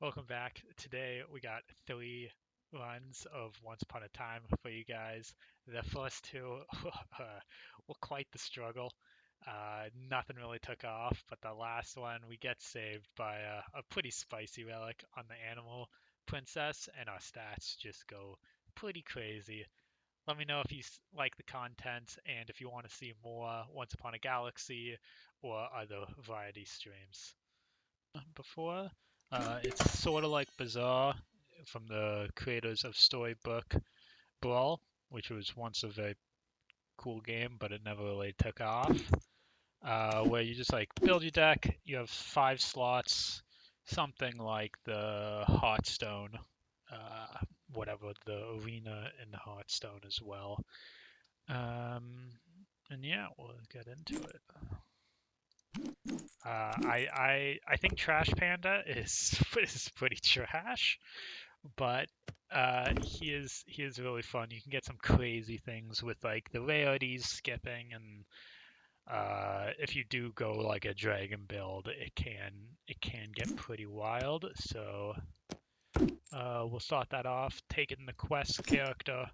Welcome back. Today we got 3 runs of Once Upon a Time for you guys. The first two were quite the struggle. Nothing really took off, but the last one we get saved by a pretty spicy relic on the animal princess, and our stats just go pretty crazy. Let me know if you like the content and if you want to see more Once Upon a Galaxy or other variety streams. Before. It's sort of like Bazaar from the creators of Storybook Brawl, which was once a very cool game, but it never really took off. Where you just like build your deck, you have 5 slots, something like the Hearthstone, uh, whatever the arena in the Hearthstone as well. And yeah, we'll get into it. I think Trash Panda is pretty trash, but he is really fun. You can get some crazy things with like the rarities skipping, and if you do go like a dragon build, it can get pretty wild. So we'll start that off, taking the quest character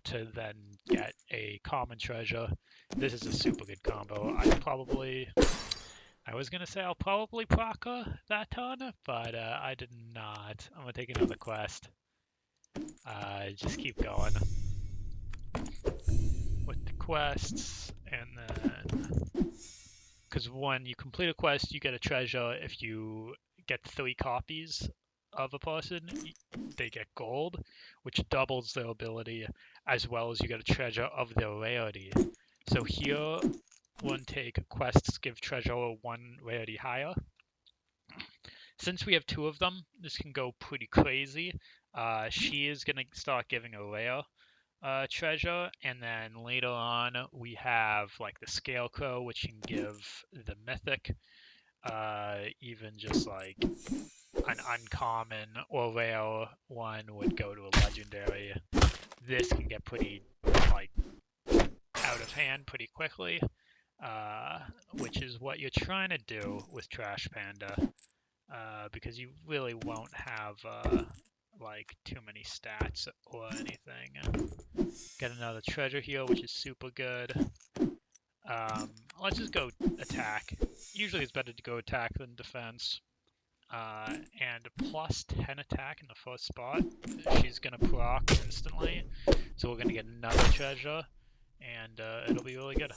to then get a common treasure. This is a super good combo. I was gonna say I'll probably proc that turn, but I did not. I'm gonna take another quest. Just keep going with the quests, and then because when you complete a quest, you get a treasure. If you get 3 copies of a person, they get gold, which doubles their ability, as well as you get a treasure of their rarity. So here, one take quests give treasure 1 rarity higher. Since we have 2 of them, this can go pretty crazy. She is going to start giving a rare treasure, and then later on we have like the Scarecrow, which can give the mythic. Even just like an uncommon or rare one would go to a legendary. This can get pretty like out of hand pretty quickly, which is what you're trying to do with Trash Panda. Because you really won't have like too many stats or anything. Get another treasure here, which is super good. Let's just go attack. Usually it's better to go attack than defense. And plus 10 attack in the first spot. She's gonna proc instantly, so we're gonna get another treasure, and it'll be really good.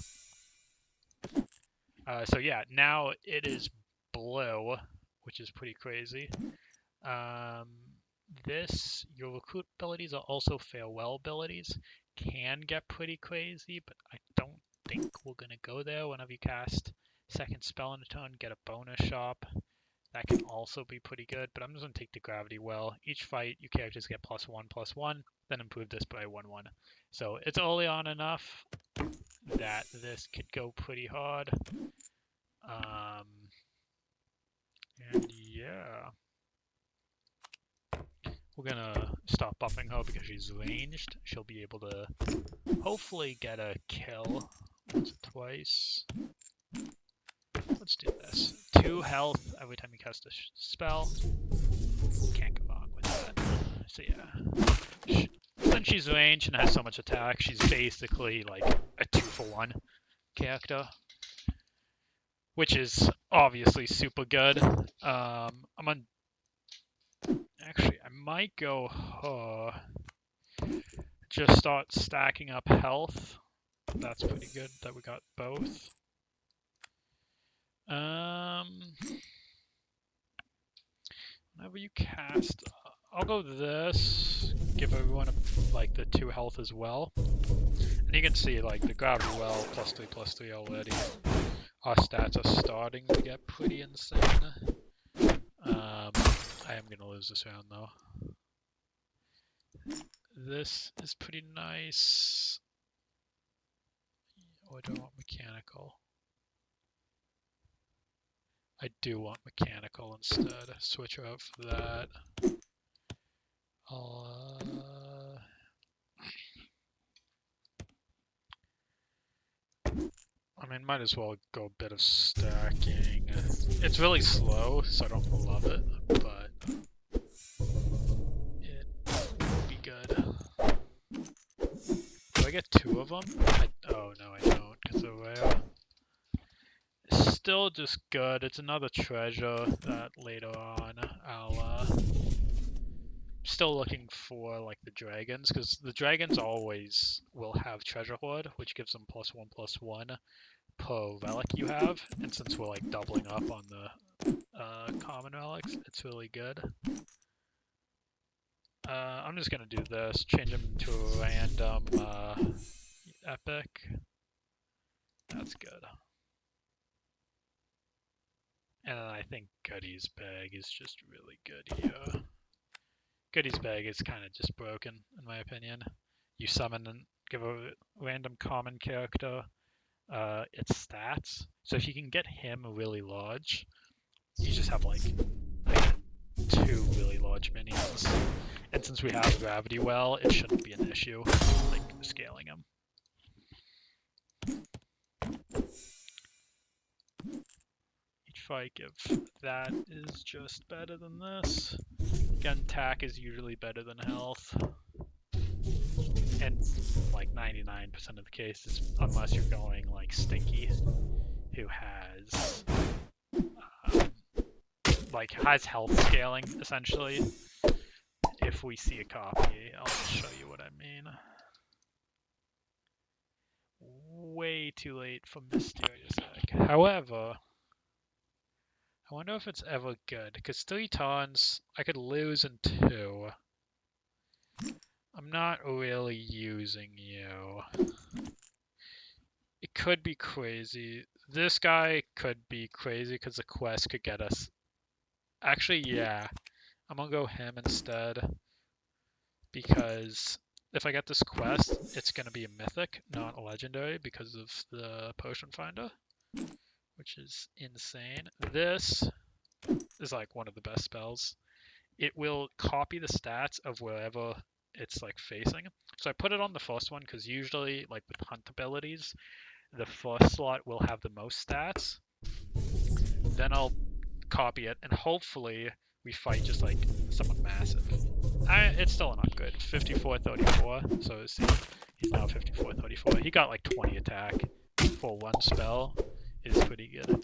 So yeah, now it is blue, which is pretty crazy. Your recruit abilities are also farewell abilities. Can get pretty crazy, but I don't think we're going to go there. Whenever you cast second spell in a turn, get a bonus shop. That can also be pretty good, but I'm just going to take the gravity well. Each fight, you characters get +1/+1, then improve this by 1/1. So it's early on enough that this could go pretty hard. And yeah, we're gonna stop buffing her because she's ranged. She'll be able to hopefully get a kill once or twice. Let's do this. 2 health every time you cast a spell. Can't go wrong with that. So yeah, since she's ranged and has so much attack, she's basically like a 2-for-1 character, which is obviously super good. Actually, I might go just start stacking up health. That's pretty good that we got both. Whenever you cast, I'll go this. Give everyone like the 2 health as well. And you can see like the gravity well +3/+3 already. Our stats are starting to get pretty insane. I am gonna lose this round though. This is pretty nice. Or do I want mechanical? I do want mechanical instead. Switch her out for that. I mean, might as well go a bit of stacking. It's really slow, so I don't love it, but get 2 of them? Oh no, I don't, because they're rare. It's still just good. It's another treasure that later on I'll still looking for like the dragons, because the dragons always will have treasure hoard, which gives them +1/+1 per relic you have, and since we're like doubling up on the common relics, it's really good. I'm just gonna do this, change them to a random epic. That's good. And then I think Goody's bag is just really good here. Goody's bag is kind of just broken, in my opinion. You summon and give a random common character its stats. So if you can get him really large, you just have like 2 really large minions. And since we have Gravity Well, it shouldn't be an issue, like scaling him. Each fight give that is just better than this. Gun attack is usually better than health. And like 99% of the cases, unless you're going like Stinky, who has has health scaling essentially. If we see a copy, I'll show you what I mean. Way too late for Mysterious Egg. However, I wonder if it's ever good, because 3 tons, I could lose in 2. I'm not really using you. It could be crazy. This guy could be crazy because the quest could get us. Actually, yeah. I'm gonna go him instead. Because if I get this quest, it's gonna be a mythic, not a legendary, because of the potion finder. Which is insane. This is like one of the best spells. It will copy the stats of wherever it's like facing. So I put it on the first one because usually like with hunt abilities, the first slot will have the most stats. Then I'll copy it and hopefully we fight just like someone massive. It's still not good. 54-34. So see, he's now 54-34. He got like 20 attack for one spell. Is pretty good.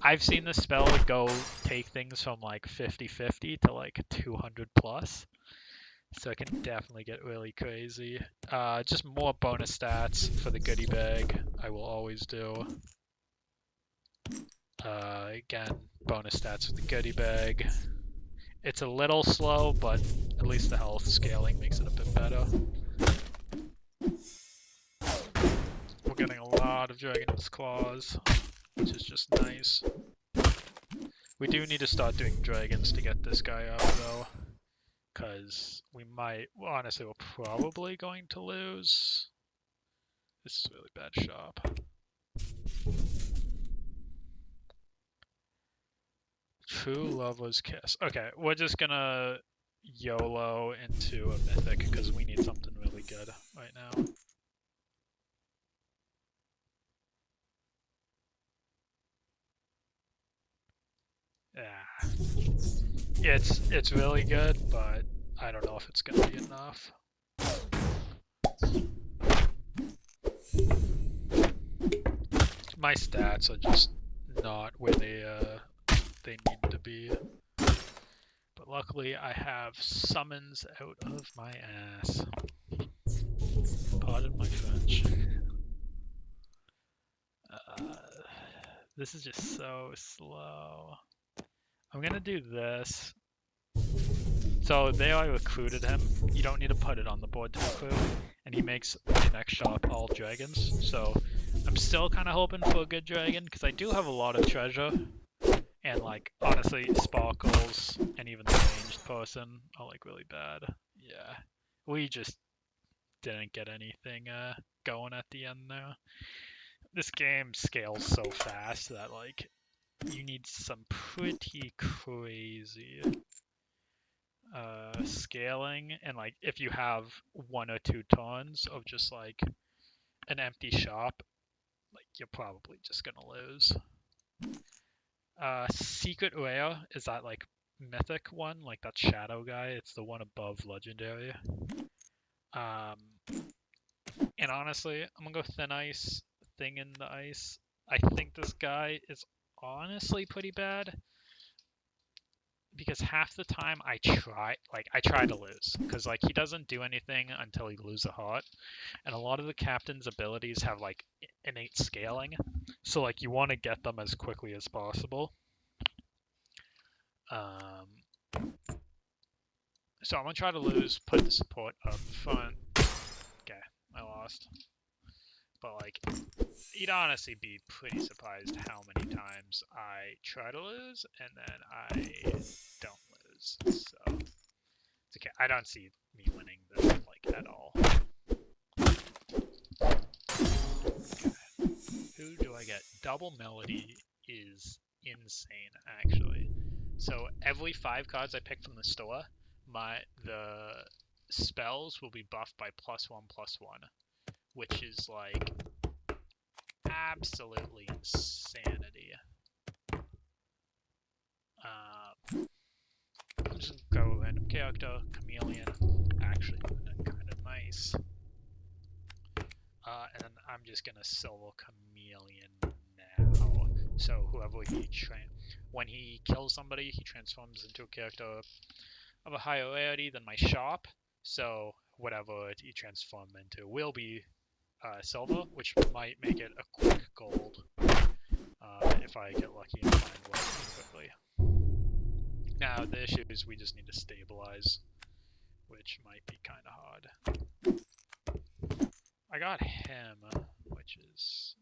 I've seen this spell go take things from like 50-50 to like 200 plus. So it can definitely get really crazy. Just more bonus stats for the goodie bag. I will always do. Again, bonus stats with the goodie bag. It's a little slow, but at least the health scaling makes it a bit better. We're getting a lot of Dragon's Claws, which is just nice. We do need to start doing dragons to get this guy out, though. Because we might, well, honestly, we're probably going to lose. This is a really bad shop. True Lover's Kiss. Okay, we're just gonna YOLO into a mythic because we need something really good right now. Yeah. It's really good, but I don't know if it's gonna be enough. My stats are just not where they need to be. But luckily I have summons out of my ass. Pardon my French. This is just so slow. I'm gonna do this. So there I recruited him. You don't need to put it on the board to recruit. And he makes the next shop all dragons. So I'm still kind of hoping for a good dragon because I do have a lot of treasure. And like, honestly, sparkles and even the ranged person are like really bad. Yeah. We just didn't get anything going at the end there. This game scales so fast that like you need some pretty crazy scaling, and like if you have 1 or 2 tons of just like an empty shop, like you're probably just gonna lose. Secret rare is that like mythic one, like that shadow guy. It's the one above legendary. And honestly, I'm gonna go Thin Ice, Thing in the Ice. I think this guy is honestly pretty bad because half the time I try to lose because like he doesn't do anything until he loses a heart, and a lot of the captain's abilities have like innate scaling, so like you want to get them as quickly as possible. So I'm gonna try to lose, put the support up front. Okay, I lost. But like, you'd honestly be pretty surprised how many times I try to lose and then I don't lose. So it's okay. I don't see me winning this like at all. Okay. Who do I get? Double Melody is insane actually. So every 5 cards I pick from the store, the spells will be buffed by +1/+1, which is like absolutely insanity. I'm just gonna go random character, Chameleon, actually kind of nice. And then I'm just gonna solo Chameleon now. So whoever when he kills somebody, he transforms into a character of a higher rarity than my shop. So whatever he transforms into will be silver, which might make it a quick gold if I get lucky and find one quickly. Now the issue is we just need to stabilize, which might be kind of hard. I got him, which is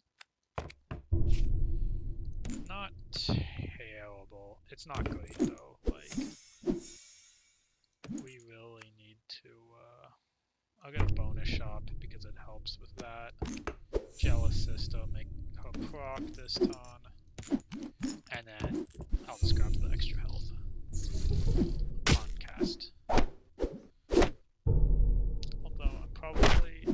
not terrible. It's not great though. Like we really need to. I'll get a bonus shop because it helps with that. Jealous Sister, make her proc this turn, and then I'll just grab the extra health on cast. Although I'm probably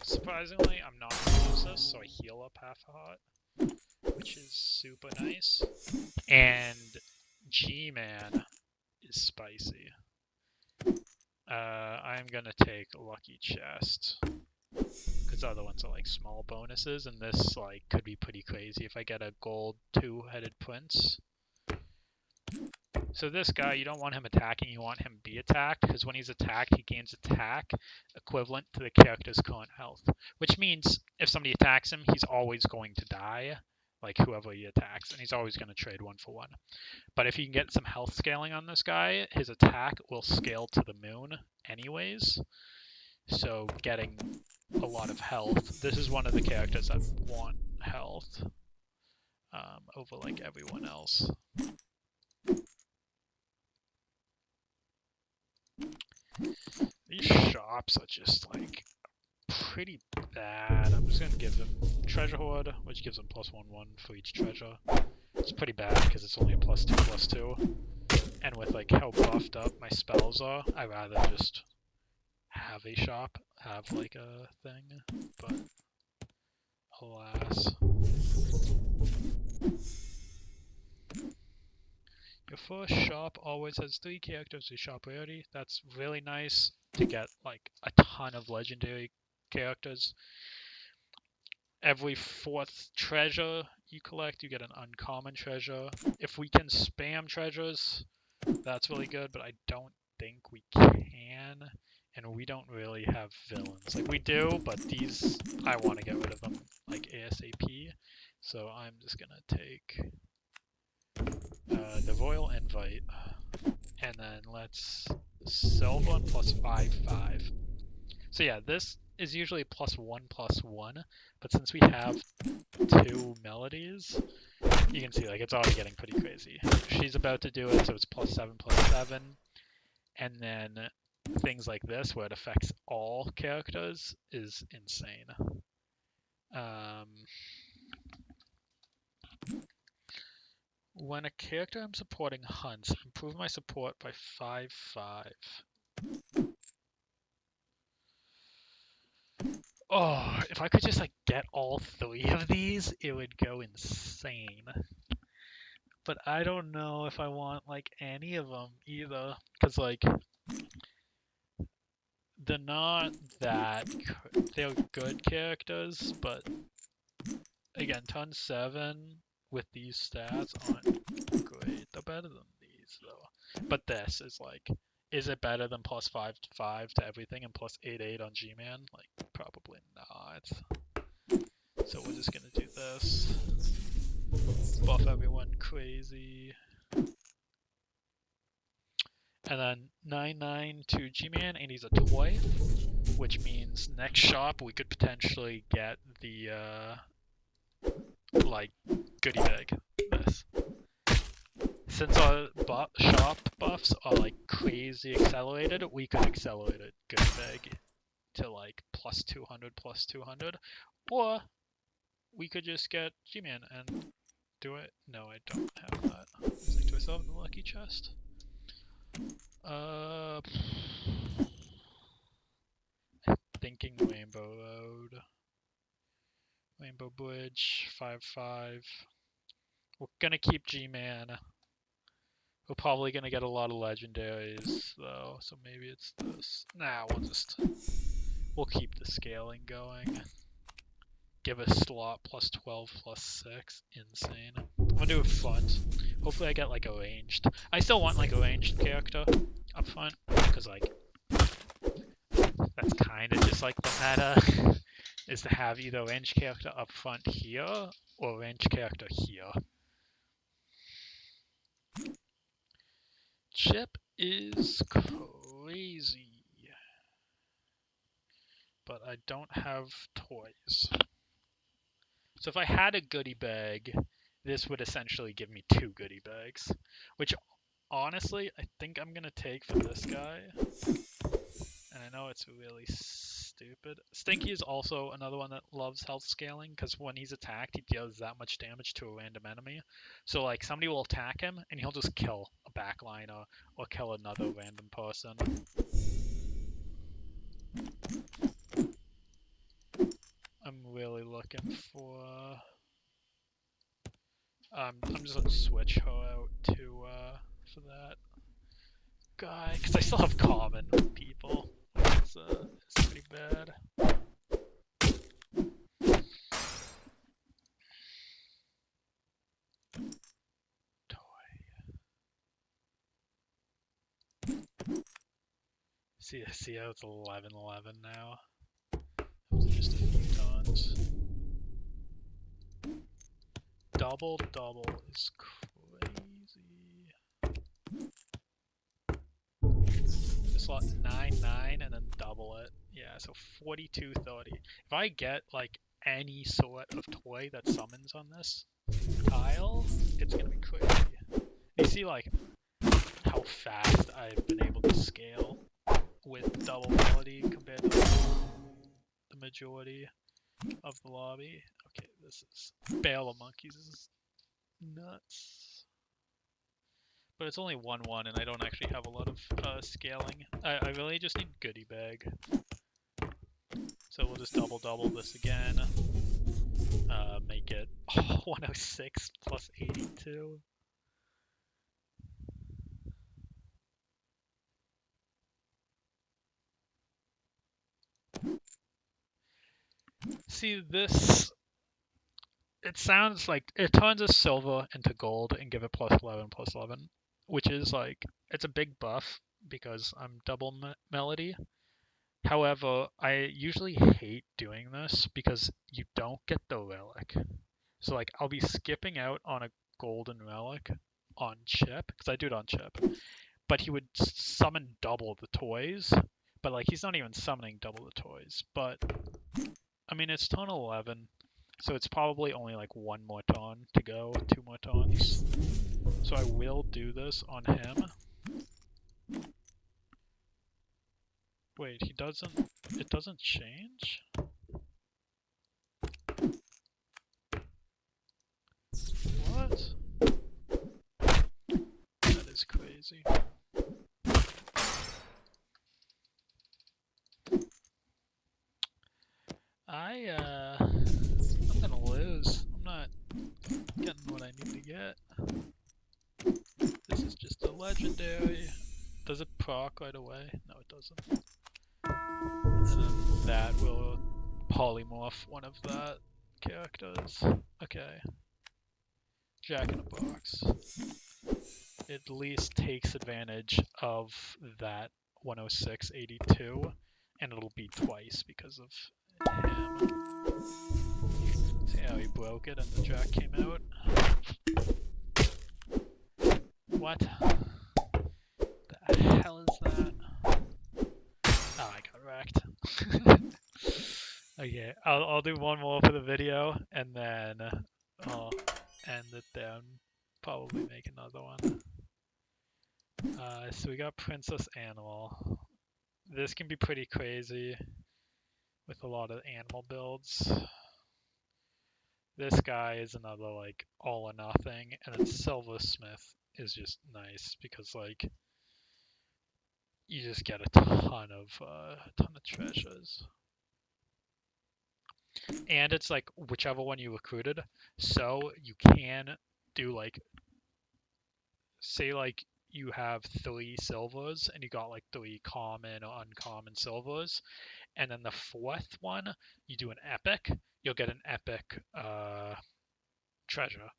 surprisingly, I'm not gonna lose this, so I heal up half a heart, which is super nice. And G-Man is spicy. I'm gonna take Lucky Chest because the other ones are like small bonuses, and this like could be pretty crazy if I get a gold 2-headed prince. So this guy, you don't want him attacking, you want him be attacked, because when he's attacked, he gains attack equivalent to the character's current health. Which means if somebody attacks him, he's always going to die, like whoever he attacks, and he's always going to trade 1-for-1. But if you can get some health scaling on this guy, his attack will scale to the moon anyways. So getting a lot of health. This is one of the characters that want health over like everyone else. These shops are just like pretty bad. I'm just gonna give them Treasure Hoard, which gives them +1/1 for each treasure. It's pretty bad because it's only a +2/+2. And with like how buffed up my spells are, I'd rather just have a shop, have like a thing, but alas. Your first shop always has 3 characters with shop rarity. That's really nice to get like a ton of legendary characters. Every 4th treasure you collect, you get an uncommon treasure. If we can spam treasures, that's really good, but I don't think we can. And we don't really have villains. Like we do, but these, I want to get rid of them like ASAP. So I'm just gonna take the Royal Invite, and then let's silver and +5/5. So yeah, this is usually +1/+1, but since we have 2 melodies, you can see like it's already getting pretty crazy. She's about to do it, so it's +7/+7, and then things like this where it affects all characters is insane. When a character I'm supporting hunts, improve my support by 5/5. Oh, if I could just like get all 3 of these, it would go insane. But I don't know if I want like any of them either, because like they're not that. They're good characters, but again, Ton 7 with these stats aren't great. They're better than these though. But this is like, is it better than plus 5/5 to everything and plus 8/8 on G-Man? Like, probably not. So we're just gonna do this. Buff everyone crazy. And then 9/9 to G-Man, and he's a toy, which means next shop we could potentially get the like goodie bag. This. Since our shop buffs are like crazy accelerated, we could accelerate a goodie bag to like plus 200, or we could just get G-Man and do it. No, I don't have that. Do I still have the lucky chest? Thinking Rainbow Road. Rainbow Bridge, 5/5. We're gonna keep G-Man. We're probably gonna get a lot of legendaries though, so maybe it's this. Nah, we'll keep the scaling going. Give a slot plus 12 plus 6. Insane. I'm gonna do a front. Hopefully I get like a ranged. I still want like a ranged character up front, because like that's kind of just like the meta, is to have either a ranged character up front here or a ranged character here. Chip is crazy, but I don't have toys. So if I had a goodie bag, this would essentially give me 2 goodie bags, which honestly I think I'm gonna take for this guy. And I know it's really stupid. Stinky is also another one that loves health scaling, because when he's attacked, he deals that much damage to a random enemy. So like somebody will attack him, and he'll just kill a backliner or kill another random person. I'm really looking for. I'm just gonna switch her out to for that guy, because I still have common people. It's pretty bad. See how it's 11/11 now. Just a few tons. Double is crazy. Slot 9/9 and then double it. Yeah, so 42/30. If I get like any sort of toy that summons on this tile, it's gonna be crazy. You see like how fast I've been able to scale with double melody compared to the majority of the lobby. Okay, this is Bale of Monkeys. This is nuts. But it's only 1/1 and I don't actually have a lot of scaling. I really just need goodie bag. So we'll just double this again. Make it 106 plus 82. See this, it sounds like it turns a silver into gold and give it plus 11, which is like, it's a big buff because I'm double melody. However, I usually hate doing this because you don't get the relic. So like I'll be skipping out on a golden relic on Chip, because I do it on Chip, but he would summon double the toys, but like he's not even summoning double the toys. But I mean, it's turn 11, so it's probably only like 1 more turn to go, 2 more turns. So I will do this on him. Wait, it doesn't change? What? That is crazy. I'm gonna lose. I'm not getting what I need to get. This is just a legendary. Does it proc right away? No, it doesn't. And then that will polymorph one of that characters. Okay. Jack in a Box. It at least takes advantage of that 106.82, and it'll be twice because of him. See how he broke it and the Jack came out? What? The hell is that? Oh, I got wrecked. Okay, I'll do one more for the video, and then I'll end it there and probably make another one. So we got Princess Animal. This can be pretty crazy with a lot of animal builds. This guy is another like all or nothing, and then Silversmith is just nice because like you just get a ton of treasures. And it's like whichever one you recruited, so you can do like, say like you have 3 silvers and you got like 3 common or uncommon silvers, and then the 4th one you do an epic, you'll get an epic treasure.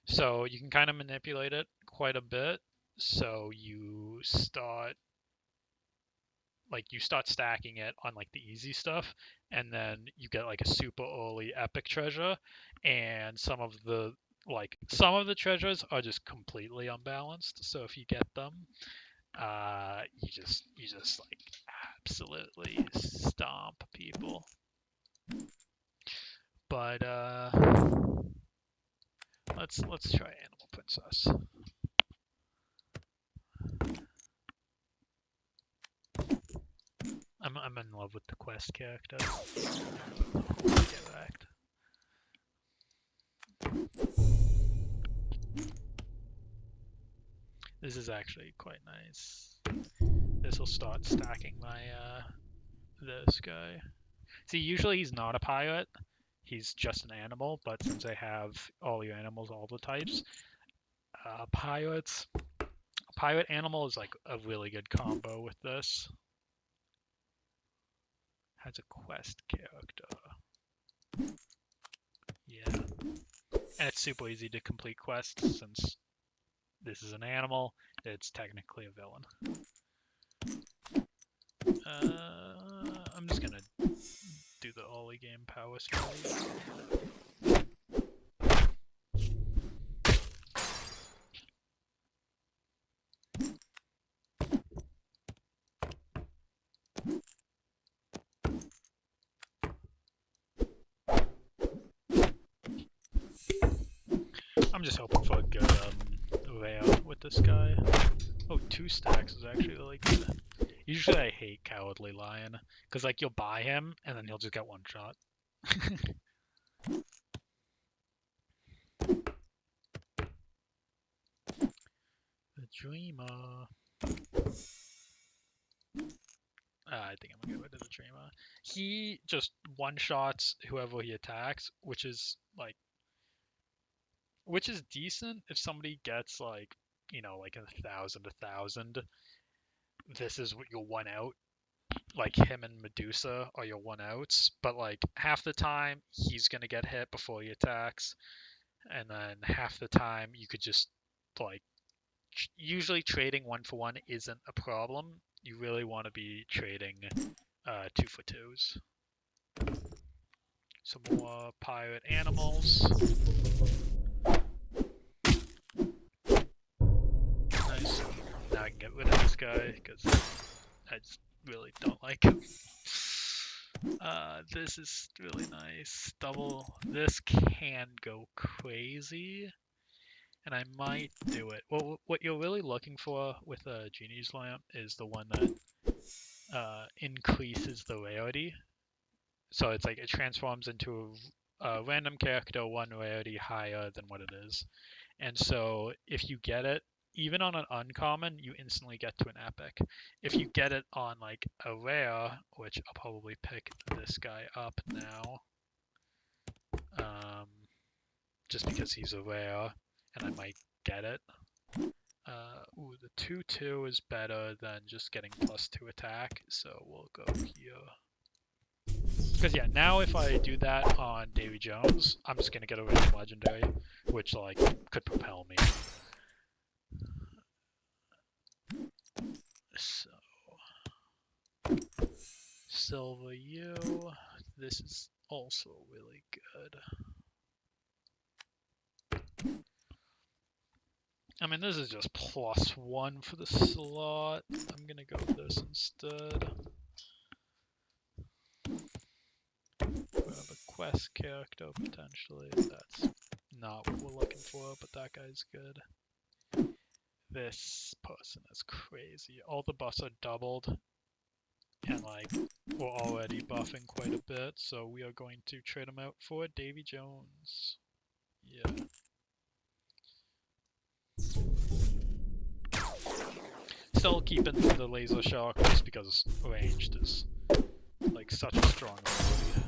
So you can kind of manipulate it quite a bit. So you start stacking it on like the easy stuff, and then you get like a super early epic treasure, and some of the treasures are just completely unbalanced. So if you get them, you just like absolutely stomp people. But let's try Animal Princess. I'm in love with the quest character. Get wrecked. This is actually quite nice. This will start stacking my this guy. See, usually he's not a pirate. He's just an animal, but since I have all your animals, all the types, pirate animal is like a really good combo with this. Has a quest character. Yeah. And it's super easy to complete quests since this is an animal, it's technically a villain. I'm just gonna do the early game power spell. I'm just hoping for a good layout with this guy. Oh, 2 stacks is actually really good. Usually I hate Cowardly Lion, because like you'll buy him and then he'll just get one shot. The Dreamer. I think I'm gonna get rid of the Dreamer. He just one-shots whoever he attacks, which is decent if somebody gets like, like 1,000. This is what your one out. Like him and Medusa are your one outs, but like half the time he's gonna get hit before he attacks, and then half the time you could just like usually trading 1-for-1 isn't a problem. You really want to be trading 2-for-2s. Some more pirate animals. Nice. Now I can get rid of this guy because I just really don't like him. This is really nice. Double. This can go crazy, and I might do it. Well, what you're really looking for with a Genie's Lamp is the one that increases the rarity. So it's like it transforms into a random character 1 rarity higher than what it is. And so if you get it, even on an uncommon, you instantly get to an epic. If you get it on like a rare, which I'll probably pick this guy up now, just because he's a rare and I might get it. Ooh, the 2-2 is better than just getting +2 attack, so we'll go here. Because yeah, now if I do that on Davy Jones, I'm just gonna get a random legendary, which like could propel me. So Silver U, this is also really good. I mean, this is just +1 for the slot. I'm gonna go with this instead. We have a quest character potentially. That's not what we're looking for, but that guy's good. This person is crazy. All the buffs are doubled, and like we're already buffing quite a bit, so we are going to trade him out for Davy Jones. Yeah. Still keeping the laser shock just because ranged is like such a strong ability.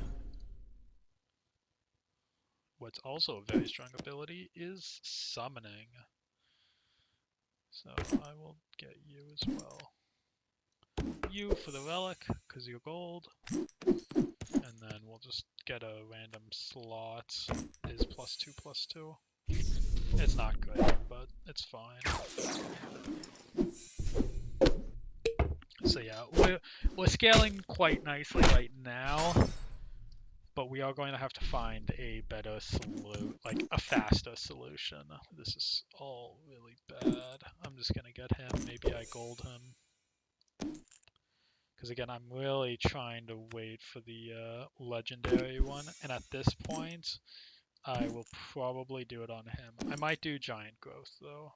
What's also a very strong ability is summoning. So I will get you as well. You for the relic, because you're gold. And then we'll just get a random slot. Is +2/+2. It's not good, but it's fine. So yeah, we're scaling quite nicely right now, but we are going to have to find a better like a faster solution. This is all really bad. I'm just gonna get him. Maybe I gold him. Because again, I'm really trying to wait for the legendary one, and at this point, I will probably do it on him. I might do giant growth though,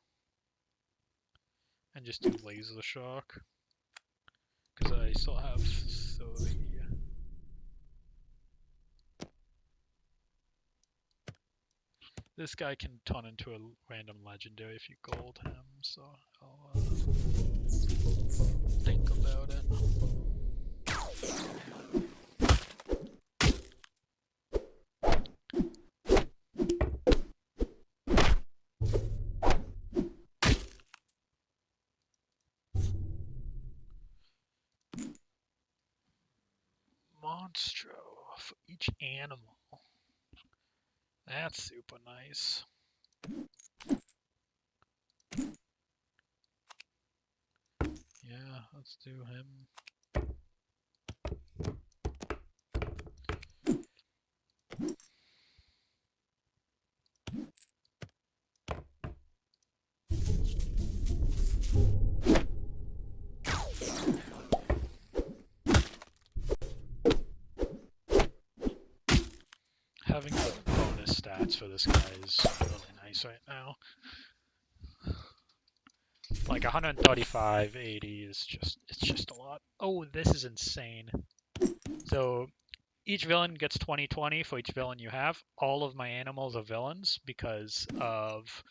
and just do laser shock, because I still have 3. This guy can turn into a random legendary if you gold him, so I'll think about it. Monstro for each animal. That's super nice. Yeah, let's do him. Having the bonus stats for this guy is really nice right now. Like 135, 80 is it's just a lot. Oh, this is insane. So each villain gets 20/20 for each villain you have. All of my animals are villains because of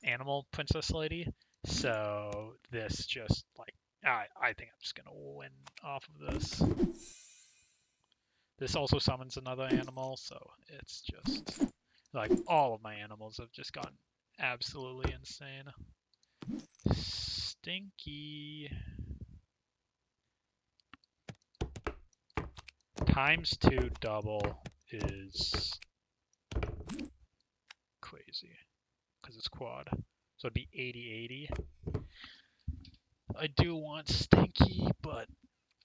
Animal Princess Lady. So this just like I think I'm just gonna win off of this. This also summons another animal, so it's just like all of my animals have just gone absolutely insane. Stinky. ×2 double is crazy because it's quad. So it'd be 80/80. I do want Stinky, but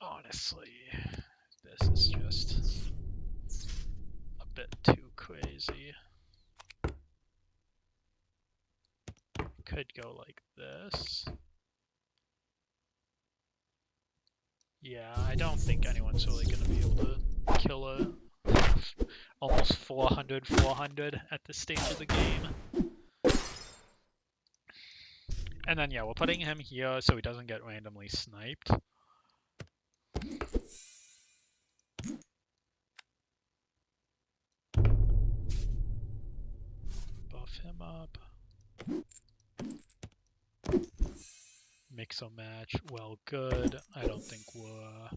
honestly, this is just a bit too crazy. Could go like this. Yeah, I don't think anyone's really going to be able to kill a almost 400 at this stage of the game. And then yeah, we're putting him here so he doesn't get randomly sniped. Buff him up. Mix a match, well, good. I don't think we're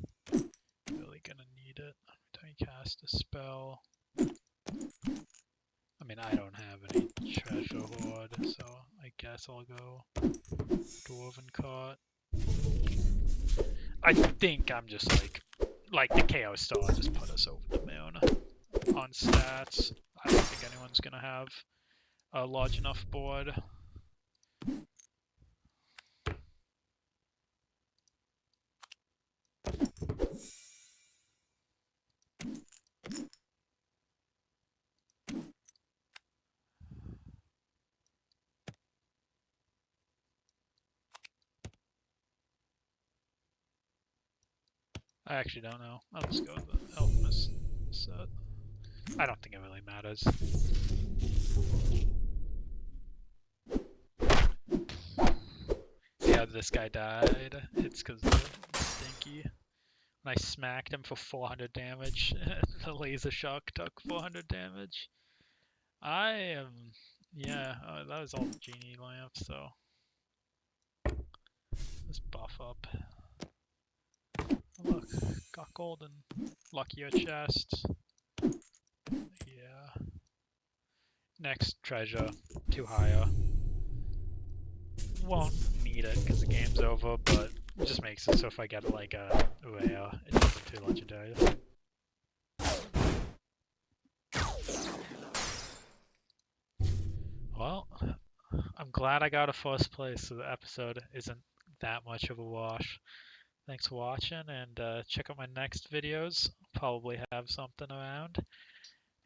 really gonna need it. Every time you cast a spell. I mean, I don't have any treasure hoard, so I guess I'll go Dwarven Cart. I think I'm just like like the KO Star just put us over the moon on stats. I don't think anyone's gonna have a large enough board. I actually don't know. I'll just go with the Alchemist set. I don't think it really matters. See how this guy died? It's because of the Stinky. When I smacked him for 400 damage, the laser shock took 400 damage. I am... Yeah, that was all the genie lamp, so... Let's buff up. Oh, look, got golden. Luckier chest. Yeah. Next treasure, too higher. Won't need it because the game's over, but it just makes it so if I get like a Uea, it doesn't too legendary. Well, I'm glad I got a first place, so the episode isn't that much of a wash. Thanks for watching, and check out my next videos. Probably have something around.